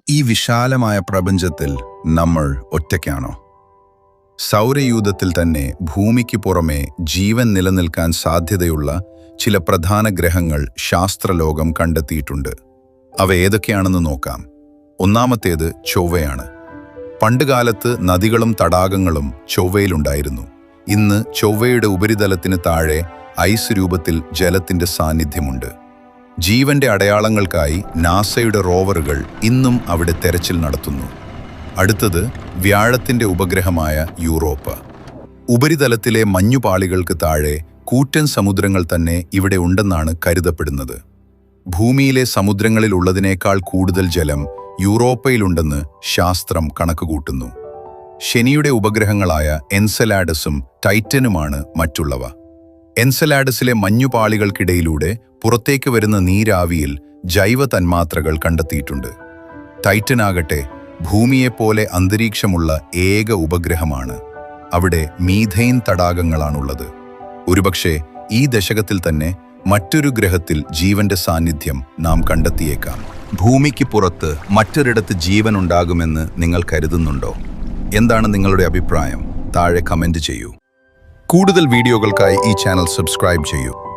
ഈ വിശാലമായ പ്രപഞ്ചത്തിൽ നമ്മൾ ഒറ്റയ്ക്കാണോ? സൗരയൂഥത്തിൽ തന്നെ ഭൂമിക്ക് പുറമെ ജീവൻ നിലനിൽക്കാൻ സാധ്യതയുള്ള ചില പ്രധാന ഗ്രഹങ്ങൾ ശാസ്ത്രലോകം കണ്ടെത്തിയിട്ടുണ്ട്. അവ ഏതൊക്കെയാണെന്ന് നോക്കാം. ഒന്നാമത്തേത് ചൊവ്വയാണ്. പണ്ടുകാലത്ത് നദികളും തടാകങ്ങളും ചൊവ്വയിലുണ്ടായിരുന്നു. ഇന്ന് ചൊവ്വയുടെ ഉപരിതലത്തിന് താഴെ ഐസ് രൂപത്തിൽ ജലത്തിന്റെ സാന്നിധ്യമുണ്ട്. ജീവന്റെ അടയാളങ്ങൾക്കായി നാസയുടെ റോവറുകൾ ഇന്നും അവിടെ തെരച്ചിൽ നടത്തുന്നു. അടുത്തത് വ്യാഴത്തിന്റെ ഉപഗ്രഹമായ യൂറോപ്പ. ഉപരിതലത്തിലെ മഞ്ഞുപാളികൾക്ക് താഴെ കൂറ്റൻ സമുദ്രങ്ങൾ തന്നെ ഇവിടെ ഉണ്ടെന്നാണ് കരുതപ്പെടുന്നത്. ഭൂമിയിലെ സമുദ്രങ്ങളിലുള്ളതിനേക്കാൾ കൂടുതൽ ജലം യൂറോപ്പയിലുണ്ടെന്ന് ശാസ്ത്രം കണക്കുകൂട്ടുന്നു. ശനിയുടെ ഉപഗ്രഹങ്ങളായ എൻസെലാഡസും ടൈറ്റനുമാണ് മറ്റുള്ളവ. എൻസെലാഡസിലെ മഞ്ഞുപാളികൾക്കിടയിലൂടെ പുറത്തേക്ക് വരുന്ന നീരാവിയിൽ ജൈവ തന്മാത്രകൾ കണ്ടെത്തിയിട്ടുണ്ട്. ടൈറ്റനാകട്ടെ ഭൂമിയെപ്പോലെ അന്തരീക്ഷമുള്ള ഏക ഉപഗ്രഹമാണ്. അവിടെ മീഥെയ്ൻ തടാകങ്ങളാണുള്ളത്. ഒരുപക്ഷെ ഈ ദശകത്തിൽ തന്നെ മറ്റൊരു ഗ്രഹത്തിൽ ജീവന്റെ സാന്നിധ്യം നാം കണ്ടെത്തിയേക്കാം. ഭൂമിക്ക് പുറത്ത് മറ്റൊരിടത്ത് ജീവൻ ഉണ്ടാകുമെന്ന് നിങ്ങൾ കരുതുന്നുണ്ടോ? എന്താണ് നിങ്ങളുടെ അഭിപ്രായം? താഴെ കമന്റ് ചെയ്യൂ. കൂടുതൽ വീഡിയോകൾക്കായി ഈ ചാനൽ സബ്സ്ക്രൈബ് ചെയ്യൂ.